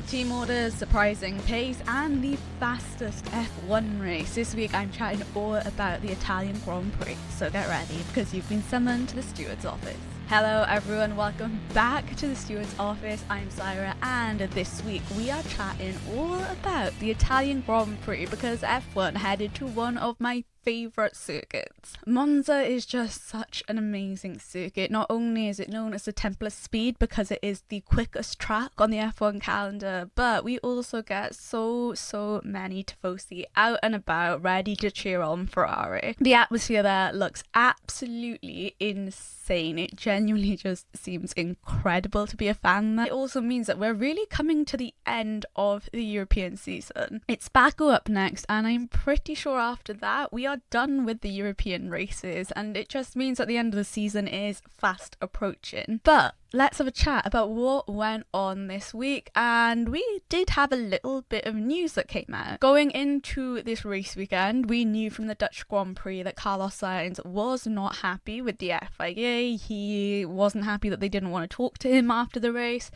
Team orders, surprising pace, and the fastest F1 race. This week I'm chatting all about the Italian Grand Prix, so get ready because you've been summoned to the Steward's office. Hello everyone, welcome back to the Steward's office. I'm Saira, and this week we are chatting all about the Italian Grand Prix because F1 headed to one of my favourite circuits. Monza is just such an amazing circuit. Not only is it known as the Temple of Speed because it is the quickest track on the F1 calendar, but we also get so many tifosi out and about ready to cheer on Ferrari. The atmosphere there looks absolutely insane. It genuinely just seems incredible to be a fan there. It also means that we're really coming to the end of the European season. It's Baku up next, and I'm pretty sure after that we are done with the European races, and it just means that the end of the season is fast approaching. But let's have a chat about what went on this week, and we did have a little bit of news that came out. Going into this race weekend, we knew from the Dutch Grand Prix that Carlos Sainz was not happy with the FIA. He wasn't happy that they didn't want to talk to him after the race,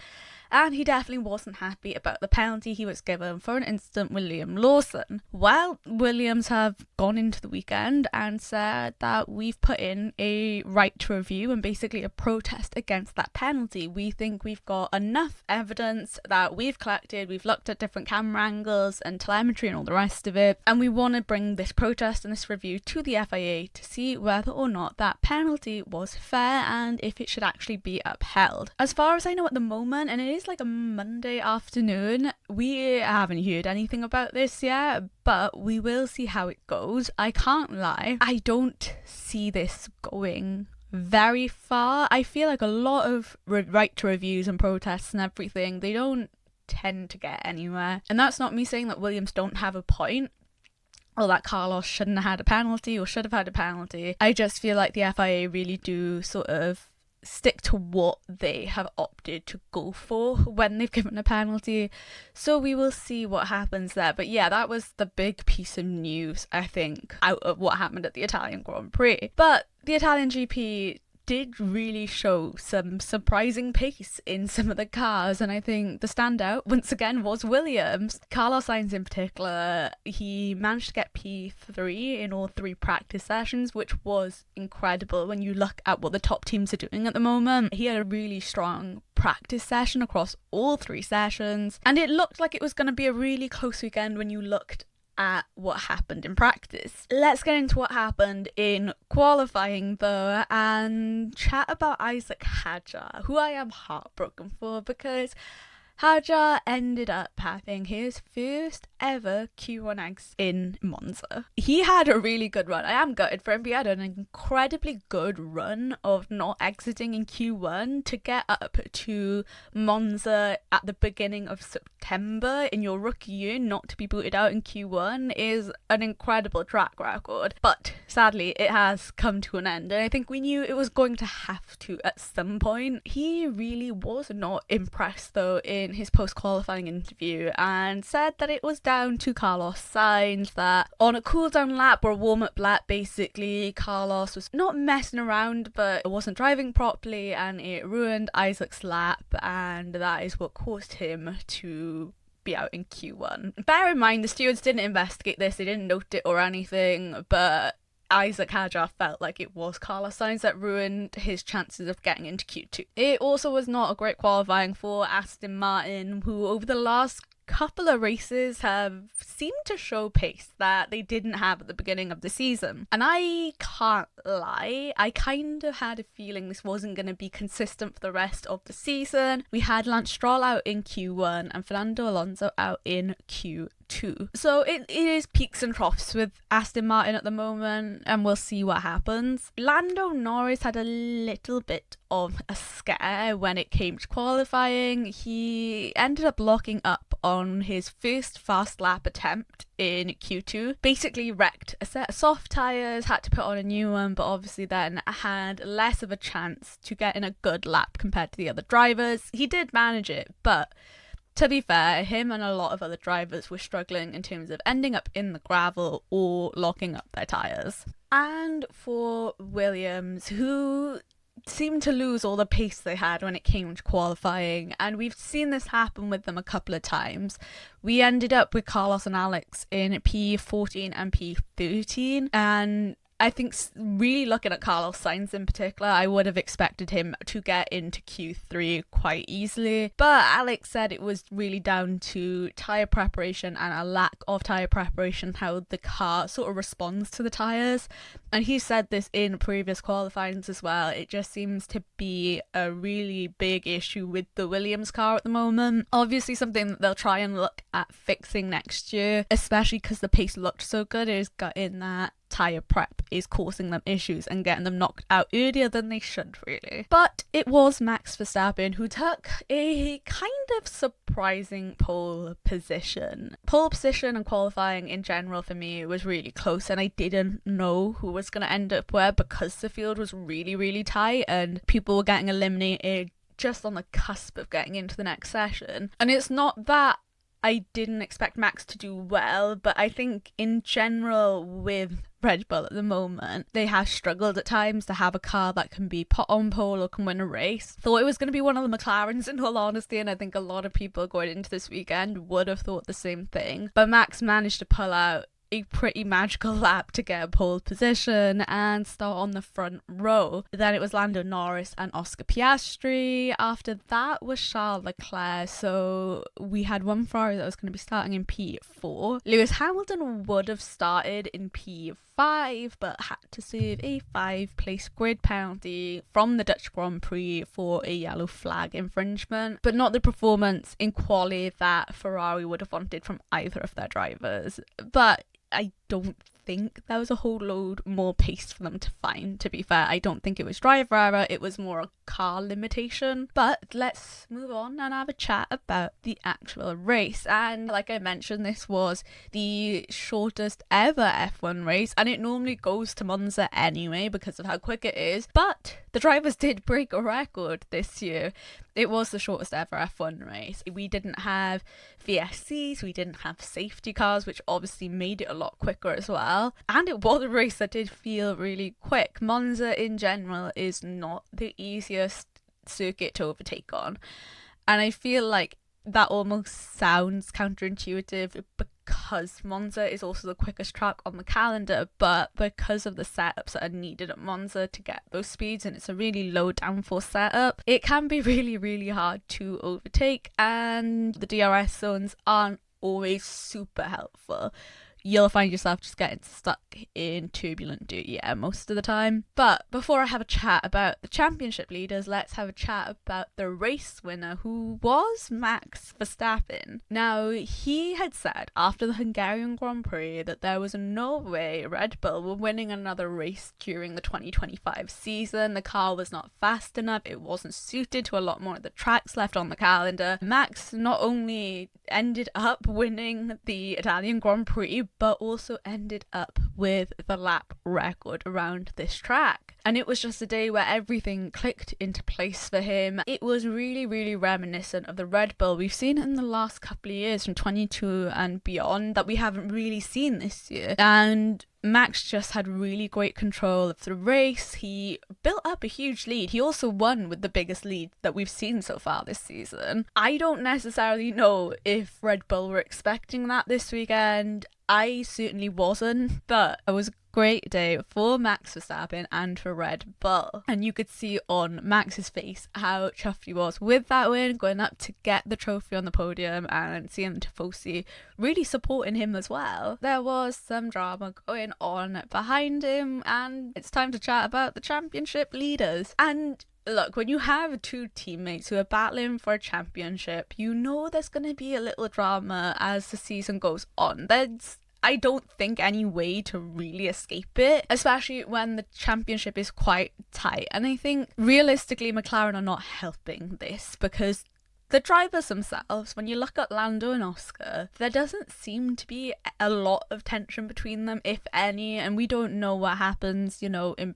and he definitely wasn't happy about the penalty he was given for an incident with Liam Lawson. Well, Williams have gone into the weekend and said that we've put in a right to review and basically a protest against that penalty. We think we've got enough evidence that we've collected, we've looked at different camera angles and telemetry and all the rest of it, and we want to bring this protest and this review to the FIA to see whether or not that penalty was fair and if it should actually be upheld. As far as I know at the moment, and it is like a Monday afternoon, we haven't heard anything about this yet, but we will see how it goes. I can't lie, I don't see this going very far. I feel like a lot of right to reviews and protests and everything, they don't tend to get anywhere. And that's not me saying that Williams don't have a point, or that Carlos shouldn't have had a penalty or should have had a penalty. I just feel like the FIA really do sort of stick to what they have opted to go for when they've given a penalty, so we will see what happens there. But yeah, that was the big piece of news, I think, out of what happened at the Italian Grand Prix. But the Italian GP did really show some surprising pace in some of the cars, and I think the standout once again was Williams. Carlos Sainz in particular, he managed to get P3 in all 3 practice sessions, which was incredible when you look at what the top teams are doing at the moment. He had a really strong practice session across all 3 sessions, and it looked like it was going to be a really close weekend when you looked at what happened in practice. Let's get into what happened in qualifying though, and chat about Isaac Hadjar, who I am heartbroken for because Hadjar ended up having his first ever Q1 exit in Monza. He had a really good run. I am gutted for him, but he had an incredibly good run of not exiting in Q1 to get up to Monza at the beginning of September in your rookie year. Not to be booted out in Q1 is an incredible track record, but sadly it has come to an end, and I think we knew it was going to have to at some point. He really was not impressed though in his post-qualifying interview, and said that it was down to Carlos Sainz, that on a cool-down lap or a warm-up lap basically, Carlos was not messing around but wasn't driving properly, and it ruined Isaac's lap, and that is what caused him to be out in Q1. Bear in mind, the stewards didn't investigate this, they didn't note it or anything, but Isaac Hadjar felt like it was Carlos Sainz that ruined his chances of getting into Q2. It also was not a great qualifying for Aston Martin, who over the last couple of races have seemed to show pace that they didn't have at the beginning of the season. And I can't lie, I kind of had a feeling this wasn't going to be consistent for the rest of the season. We had Lance Stroll out in Q1 and Fernando Alonso out in Q2. So it is peaks and troughs with Aston Martin at the moment, and we'll see what happens. Lando Norris had a little bit of a scare when it came to qualifying. He ended up locking up on his first fast lap attempt in Q2, basically wrecked a set of soft tyres, had to put on a new one, but obviously then had less of a chance to get in a good lap compared to the other drivers. He did manage it, but to be fair, him and a lot of other drivers were struggling in terms of ending up in the gravel or locking up their tyres. And for Williams, who seemed to lose all the pace they had when it came to qualifying, and we've seen this happen with them a couple of times. We ended up with Carlos and Alex in P14 and P13, and I think really looking at Carlos Sainz in particular, I would have expected him to get into Q3 quite easily. But Alex said it was really down to tyre preparation and a lack of tyre preparation, how the car sort of responds to the tyres. And he said this in previous qualifyings as well. It just seems to be a really big issue with the Williams car at the moment. Obviously something that they'll try and look at fixing next year, especially because the pace looked so good. It is gutting that tyre prep is causing them issues and getting them knocked out earlier than they should, really. But it was Max Verstappen who took a kind of surprising pole position. Pole position and qualifying in general for me was really close, and I didn't know who was going to end up where because the field was really, really tight and people were getting eliminated just on the cusp of getting into the next session. And it's not that I didn't expect Max to do well, but I think in general with Red Bull at the moment, they have struggled at times to have a car that can be put on pole or can win a race. Thought it was going to be one of the McLarens in all honesty, and I think a lot of people going into this weekend would have thought the same thing. But Max managed to pull out a pretty magical lap to get a pole position and start on the front row. Then it was Lando, Norris and Oscar Piastri. After that was Charles Leclerc. So we had one Ferrari that was going to be starting in P4. Lewis Hamilton would have started in P5 but had to serve a 5-place grid penalty from the Dutch Grand Prix for a yellow flag infringement, but not the performance in quali that Ferrari would have wanted from either of their drivers. But I don't think there was a whole load more pace for them to find, to be fair. I don't think it was driver error, it was more a car limitation. But let's move on and have a chat about the actual race. And like I mentioned, this was the shortest ever F1 race, and it normally goes to Monza anyway because of how quick it is, but the drivers did break a record this year. It was the shortest ever F1 race. We didn't have VSCs, we didn't have safety cars, which obviously made it a lot quicker as well. And it was a race that did feel really quick. Monza in general is not the easiest circuit to overtake on. And I feel like that almost sounds counterintuitive because Monza is also the quickest track on the calendar, but because of the setups that are needed at Monza to get those speeds, and it's a really low downforce setup, it can be really, really hard to overtake, and the DRS zones aren't always super helpful. You'll find yourself just getting stuck in turbulent dirty air most of the time. But before I have a chat about the championship leaders, let's have a chat about the race winner, who was Max Verstappen. Now, he had said after the Hungarian Grand Prix that there was no way Red Bull were winning another race during the 2025 season. The car was not fast enough, it wasn't suited to a lot more of the tracks left on the calendar. Max not only ended up winning the Italian Grand Prix, but also ended up with the lap record around this track. And it was just a day where everything clicked into place for him. It was really, really reminiscent of the Red Bull we've seen in the last couple of years from 22 and beyond that we haven't really seen this year. And Max just had really great control of the race. He built up a huge lead. He also won with the biggest lead that we've seen so far this season. I don't necessarily know if Red Bull were expecting that this weekend. I certainly wasn't, but it was a great day for Max Verstappen and for Red Bull. And you could see on Max's face how chuffed he was with that win, going up to get the trophy on the podium, and seeing Tifosi really supporting him as well. There was some drama going on behind him, and it's time to chat about the championship leaders. And look, when you have two teammates who are battling for a championship, you know there's going to be a little drama as the season goes on. There's, I don't think, any way to really escape it, especially when the championship is quite tight. And I think realistically McLaren are not helping this, because the drivers themselves, when you look at Lando and Oscar, there doesn't seem to be a lot of tension between them, if any, and we don't know what happens, you know, in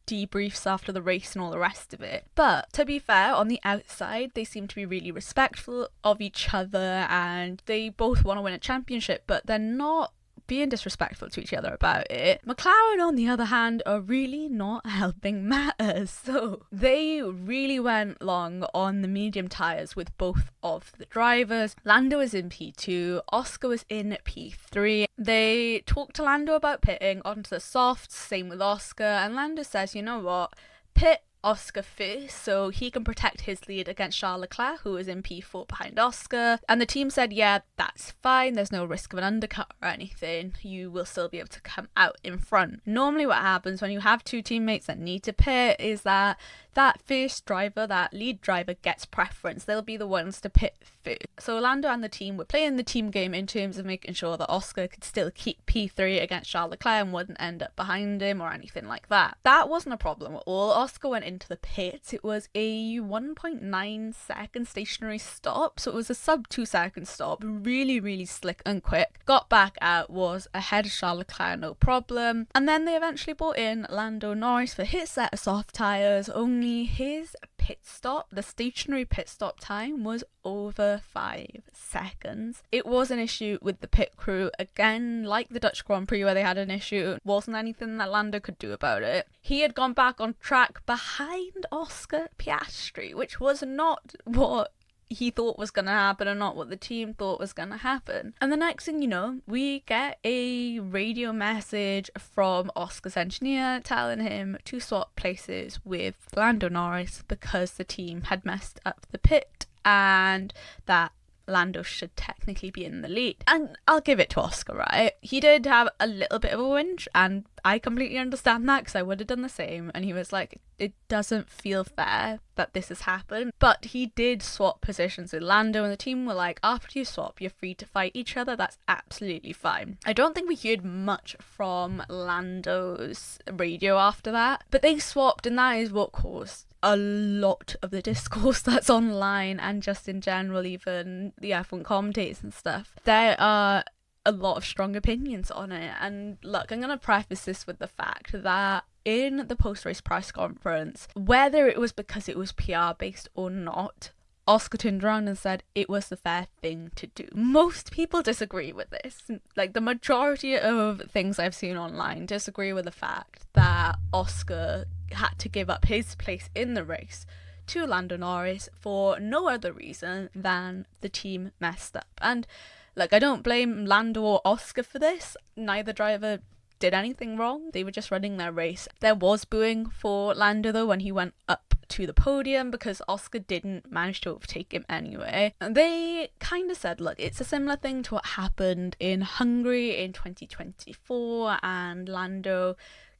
debriefs after the race and all the rest of it. But to be fair, on the outside they seem to be really respectful of each other and they both want to win a championship, but they're not being disrespectful to each other about it. McLaren, on the other hand, are really not helping matters. So they really went long on the medium tyres with both of the drivers. Lando was in P2, Oscar was in P3. They talked to Lando about pitting onto the softs, same with Oscar, and Lando says, you know what, pit Oscar first so he can protect his lead against Charles Leclerc, who is in P4 behind Oscar. And the team said, yeah, that's fine, there's no risk of an undercut or anything, you will still be able to come out in front. Normally what happens when you have two teammates that need to pit is that first driver, that lead driver, gets preference. They'll be the ones to pit first. So Lando and the team were playing the team game in terms of making sure that Oscar could still keep P3 against Charles Leclerc and wouldn't end up behind him or anything like that. That wasn't a problem at all. Oscar went into the pits. It was a 1.9 second stationary stop, so it was a sub 2 second stop, really, really slick and quick. Got back out, was ahead of Charles Leclerc, no problem. And then they eventually brought in Lando Norris for his set of soft tyres. Only his pit stop, the stationary pit stop time, was over 5 seconds. It was an issue with the pit crew. Again, like the Dutch Grand Prix where they had an issue, wasn't anything that Lando could do about it. He had gone back on track behind Oscar Piastri, which was not what he thought was going to happen and not what the team thought was going to happen. And the next thing you know, we get a radio message from Oscar's engineer telling him to swap places with Lando Norris because the team had messed up the pit and that Lando should technically be in the lead. And I'll give it to Oscar, right? He did have a little bit of a whinge, and I completely understand that because I would have done the same. And he was like, it doesn't feel fair that this has happened. But he did swap positions with Lando, and the team were like, after you swap, you're free to fight each other. That's absolutely fine. I don't think we heard much from Lando's radio after that, but they swapped, and that is what caused a lot of the discourse that's online and just in general, even the F1 commentators and stuff. There are a lot of strong opinions on it. And look, I'm going to preface this with the fact that in the post-race press conference, whether it was because it was PR based or not, Oscar turned around and said it was the fair thing to do. Most people disagree with this. Like, the majority of things I've seen online disagree with the fact that Oscar had to give up his place in the race to Lando Norris for no other reason than the team messed up. And look, I don't blame Lando or Oscar for this. Neither driver did anything wrong. They were just running their race. There was booing for Lando though when he went up to the podium because Oscar didn't manage to overtake him anyway. And they kind of said, look, it's a similar thing to what happened in Hungary in 2024, and Lando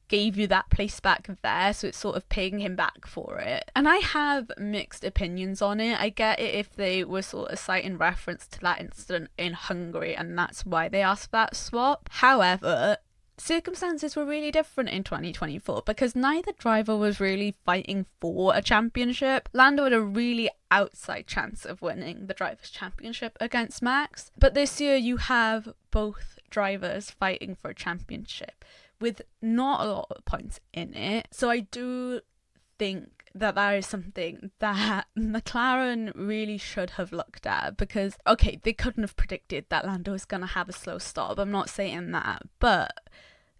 gave you that place back there, so it's sort of paying him back for it. And I have mixed opinions on it. I get it if they were sort of citing reference to that incident in Hungary and that's why they asked that swap. However, circumstances were really different in 2024 because neither driver was really fighting for a championship. Lando had a really outside chance of winning the Drivers' Championship against Max, but this year you have both drivers fighting for a championship with not a lot of points in it. So I do think that is something that McLaren really should have looked at because, okay, they couldn't have predicted that Lando was going to have a slow stop. I'm not saying that, but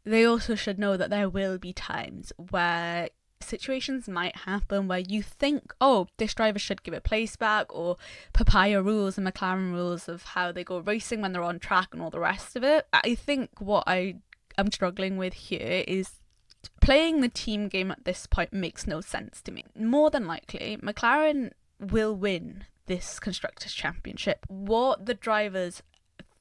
they also should know that there will be times where situations might happen where you think, oh, this driver should give a place back, or papaya rules and McLaren rules of how they go racing when they're on track and all the rest of it. I think what I'm struggling with here is playing the team game at this point makes no sense to me. More than likely, McLaren will win this Constructors' Championship. What the drivers,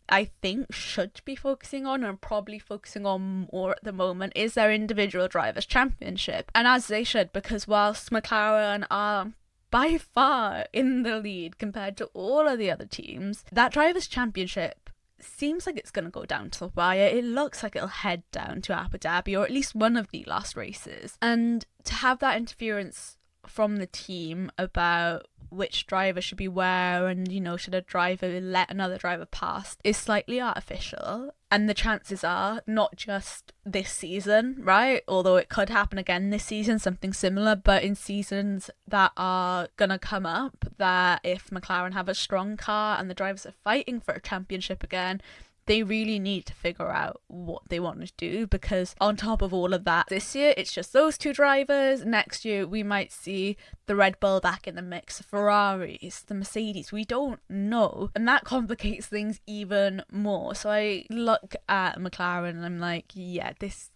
I think, should be focusing on and probably focusing on more at the moment is their individual Drivers' Championship. And as they should, because whilst McLaren are by far in the lead compared to all of the other teams, that Drivers' Championship seems like it's going to go down to the wire. It looks like it'll head down to Abu Dhabi or at least one of the last races. And to have that interference from the team about which driver should be where and, you know, should a driver let another driver pass is slightly artificial. And the chances are not just this season, right? Although it could happen again this season, something similar, but in seasons that are gonna come up, that if McLaren have a strong car and the drivers are fighting for a championship again, they really need to figure out what they want to do, because on top of all of that, this year it's just those two drivers. Next year we might see the Red Bull back in the mix, Ferraris, the Mercedes, we don't know, and that complicates things even more. So I look at McLaren and I'm like, yeah, this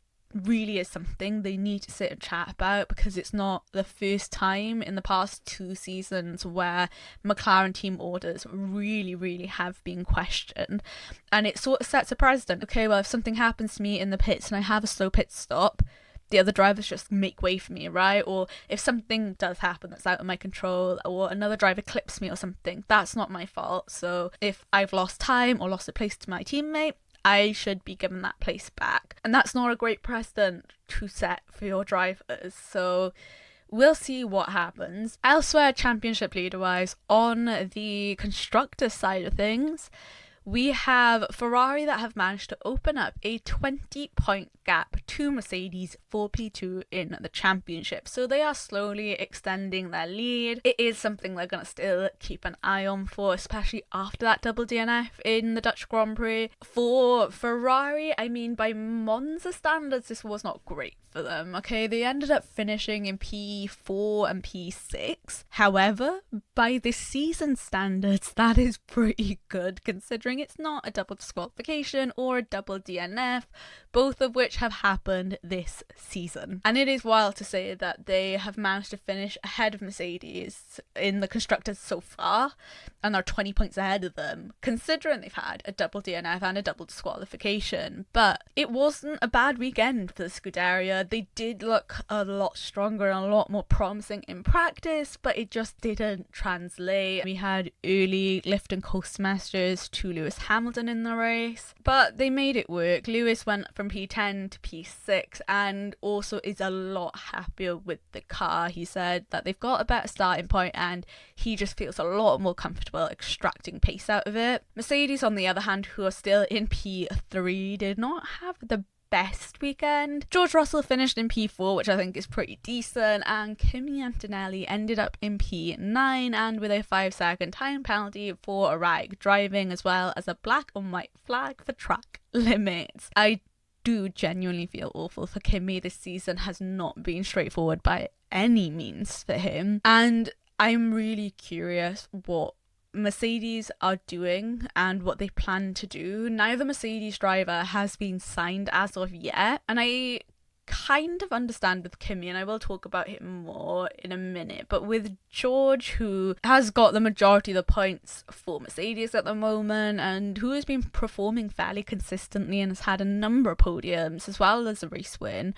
really is something they need to sit and chat about, because it's not the first time in the past 2 seasons where McLaren team orders really have been questioned, and it sort of sets a precedent. Okay, well, if something happens to me in the pits and I have a slow pit stop, the other drivers just make way for me, right? Or if something does happen that's out of my control, or another driver clips me or something, that's not my fault. So if I've lost time or lost a place to my teammate, I should be given that place back. And that's not a great precedent to set for your drivers. So we'll see what happens. Elsewhere, championship leader-wise, on the constructor side of things, we have Ferrari that have managed to open up a 20-point gap to Mercedes for P2 in the championship. So they are slowly extending their lead. It is something they're going to still keep an eye on for, especially after that double DNF in the Dutch Grand Prix. For Ferrari, I mean, by Monza standards, this was not great for them. Okay, they ended up finishing in P4 and P6. However, by this season standards, that is pretty good, considering it's not a double disqualification or a double DNF, both of which have happened this season. And it is wild to say that they have managed to finish ahead of Mercedes in the constructors so far, and are 20 points ahead of them, considering they've had a double DNF and a double disqualification. But it wasn't a bad weekend for the Scuderia. They did look a lot stronger and a lot more promising in practice, but it just didn't translate. We had early lift and coast masters to Lewis Hamilton in the race, but they made it work. Lewis went from P10 to P6 and also is a lot happier with the car. He said that they've got a better starting point and he just feels a lot more comfortable extracting pace out of it. Mercedes, on the other hand, who are still in P3, did not have the best weekend. George Russell finished in P4, which I think is pretty decent, and Kimi Antonelli ended up in P9, and with a 5-second time penalty for erratic driving, as well as a black and white flag for track limits. I do genuinely feel awful for Kimi. This season has not been straightforward by any means for him, and I'm really curious what Mercedes are doing and what they plan to do. Neither Mercedes driver has been signed as of yet, and I kind of understand with Kimi, and I will talk about him more in a minute, but with George, who has got the majority of the points for Mercedes at the moment and who has been performing fairly consistently and has had a number of podiums as well as a race win,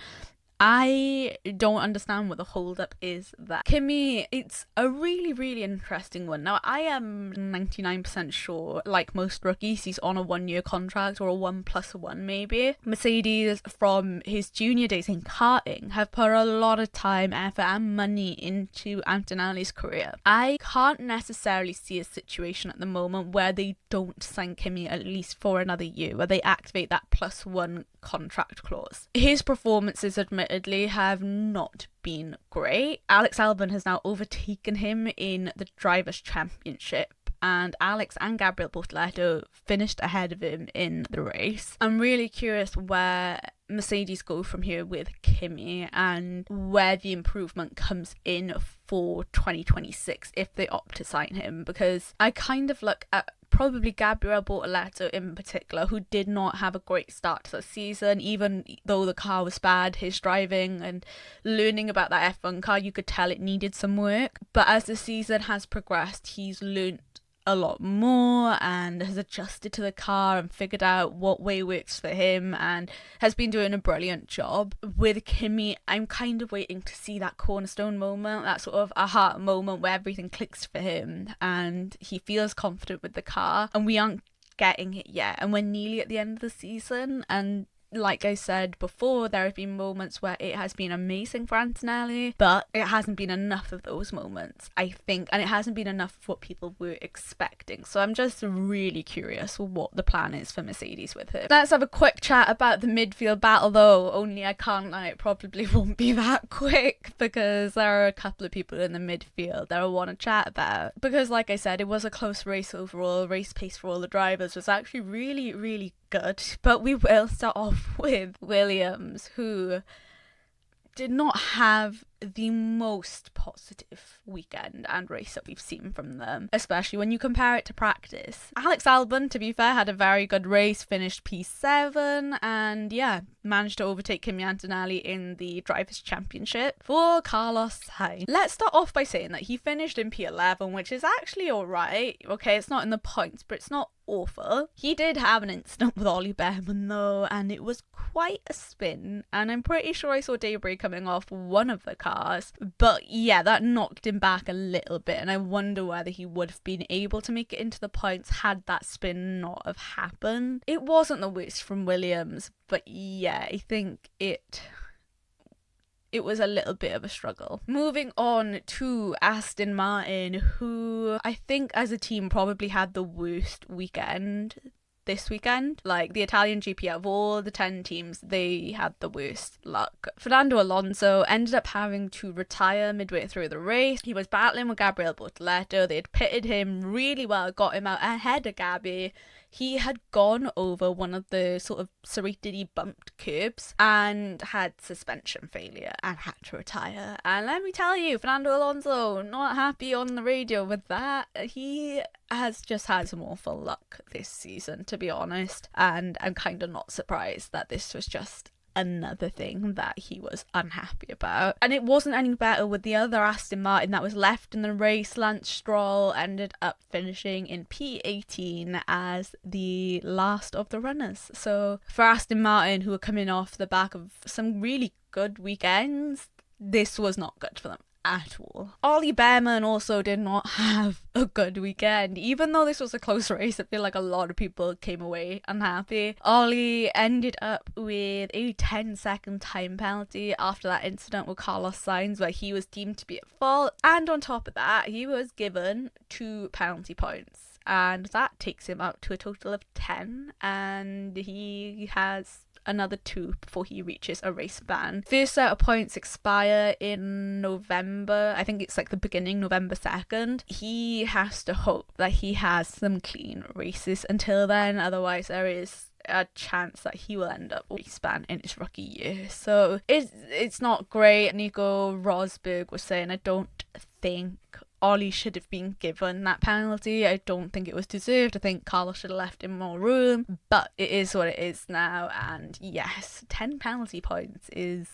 I don't understand what the hold-up is there. Kimi, it's a really interesting one. Now, I am 99% sure, like most rookies, he's on a 1-year contract or a 1+1 maybe. Mercedes, from his junior days in karting, have put a lot of time, effort and money into Antonelli's career. I can't necessarily see a situation at the moment where they don't sign Kimi at least for another year, where they activate that +1 contract clause. His performances admittedly have not been great. Alex Albon has now overtaken him in the Drivers' Championship, and Alex and Gabriel Bortoleto finished ahead of him in the race. I'm really curious where Mercedes go from here with Kimi and where the improvement comes in for 2026 if they opt to sign him, because I kind of look at probably Gabriel Bortoleto in particular, who did not have a great start to the season. Even though the car was bad, his driving and learning about that F1 car, you could tell it needed some work. But as the season has progressed, he's learned a lot more and has adjusted to the car and figured out what way works for him and has been doing a brilliant job. With Kimi, I'm kind of waiting to see that cornerstone moment, that sort of aha moment where everything clicks for him and he feels confident with the car, and we aren't getting it yet, and we're nearly at the end of the season. And like I said before, there have been moments where it has been amazing for Antonelli, but it hasn't been enough of those moments, I think, and it hasn't been enough of what people were expecting. So I'm just really curious what the plan is for Mercedes with him. Let's have a quick chat about the midfield battle, though. Only I can't lie, it probably won't be that quick, because there are a couple of people in the midfield that I want to chat about. Because like I said, it was a close race overall. Race pace for all the drivers was actually really good. But we will start off with Williams, who did not have the most positive weekend and race that we've seen from them, especially when you compare it to practice. Alex Albon, to be fair, had a very good race, finished P7, and managed to overtake Kimi Antonelli in the Drivers' Championship for Carlos Sainz. Let's start off by saying that he finished in P11, which is actually alright. Okay, it's not in the points, but it's not awful. He did have an incident with Ollie Behrman though, and it was quite a spin, and I'm pretty sure I saw debris coming off one of the cars, but that knocked him back a little bit, and I wonder whether he would have been able to make it into the points had that spin not have happened. It wasn't the worst from Williams, but I think it was a little bit of a struggle. Moving on to Aston Martin, who I think as a team probably had the worst weekend this weekend. Like, the Italian GP, out of all the 10 teams, they had the worst luck. Fernando Alonso ended up having to retire midway through the race. He was battling with Gabriel Bortoleto. They had pitted him really well, got him out ahead of Gabby. He had gone over one of the sort of serrated bumped curbs and had suspension failure and had to retire. And let me tell you, Fernando Alonso, not happy on the radio with that. He has just had some awful luck this season, to be honest. And I'm kind of not surprised that this was just another thing that he was unhappy about. And it wasn't any better with the other Aston Martin that was left in the race. Lance Stroll ended up finishing in P18 as the last of the runners. So for Aston Martin, who were coming off the back of some really good weekends, this was not good for them at all. Ollie Behrman also did not have a good weekend. Even though this was a close race, I feel like a lot of people came away unhappy. Ollie ended up with a 10-second time penalty after that incident with Carlos Sainz, where he was deemed to be at fault, and on top of that he was given 2 penalty points, and that takes him up to a total of 10, and he has another 2 before he reaches a race ban. First set of points expire in November. I think it's like the beginning, November 2nd. He has to hope that he has some clean races until then, otherwise there is a chance that he will end up race ban in his rookie year. So it's not great. Nico Rosberg was saying, I don't think Ollie should have been given that penalty. I don't think it was deserved. I think Carlos should have left him more room, but it is what it is now, and yes, 10 penalty points is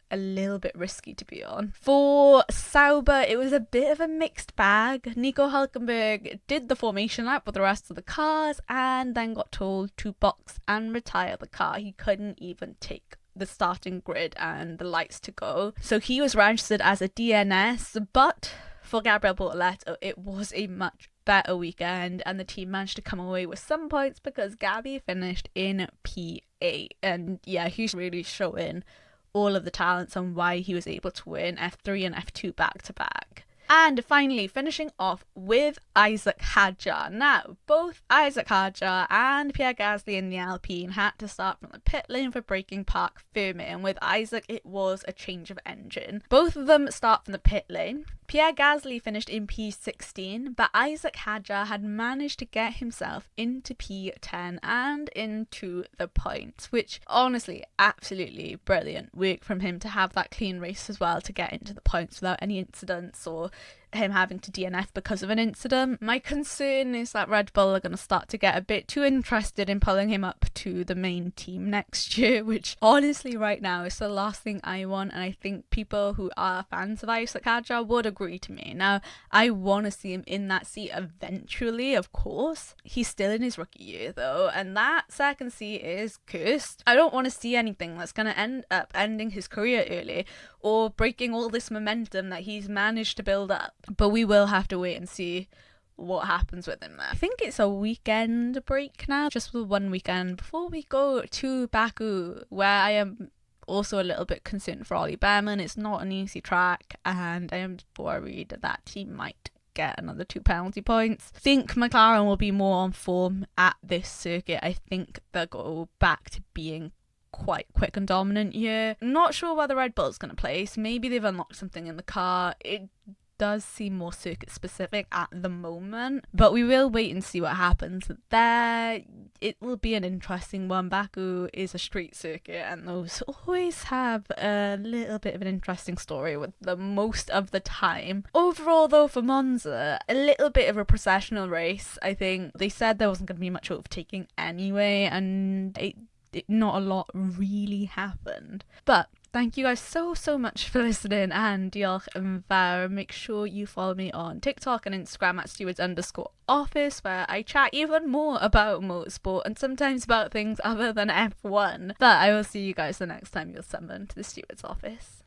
a little bit risky to be on. For Sauber, it was a bit of a mixed bag. Nico Hülkenberg did the formation lap with the rest of the cars and then got told to box and retire the car. He couldn't even take the starting grid and the lights to go, so he was registered as a DNS, but for Gabriel Bortoleto, it was a much better weekend, and the team managed to come away with some points because Gabby finished in P8, and he's really showing all of the talents and why he was able to win F3 and F2 back to back. And finally, finishing off with Isaac Hadjar. Now, both Isaac Hadjar and Pierre Gasly in the Alpine had to start from the pit lane for braking park firming, and with Isaac it was a change of engine. Both of them start from the pit lane. Pierre Gasly finished in P16, but Isaac Hadjar had managed to get himself into P10 and into the points, which honestly, absolutely brilliant work from him to have that clean race as well, to get into the points without any incidents or him having to DNF because of an incident. My concern is that Red Bull are going to start to get a bit too interested in pulling him up to the main team next year, which honestly right now is the last thing I want, and I think people who are fans of Isaac Hadjar would agree to me. Now, I want to see him in that seat eventually, of course. He's still in his rookie year though, and that second seat is cursed. I don't want to see anything that's going to end up ending his career early or breaking all this momentum that he's managed to build up. But we will have to wait and see what happens with him there. I think it's a weekend break now, just with one weekend before we go to Baku, where I am also a little bit concerned for Ollie Behrman. It's not an easy track, and I am worried that he might get another 2 penalty points. I think McLaren will be more on form at this circuit. I think they'll go back to being quite quick and dominant here. Not sure where the Red Bull's going to place. Maybe they've unlocked something in the car. It does seem more circuit specific at the moment, but we will wait and see what happens there. it will be an interesting one. Baku is a street circuit, and those always have a little bit of an interesting story with them most of the time. Overall, though, for Monza, a little bit of a processional race. I think they said there wasn't going to be much overtaking anyway, and not a lot really happened. But thank you guys so much for listening, and diolch yn fawr. Make sure you follow me on TikTok and Instagram at stewards_office, where I chat even more about motorsport and sometimes about things other than F1. But I will see you guys the next time you're summoned to the Stewards office.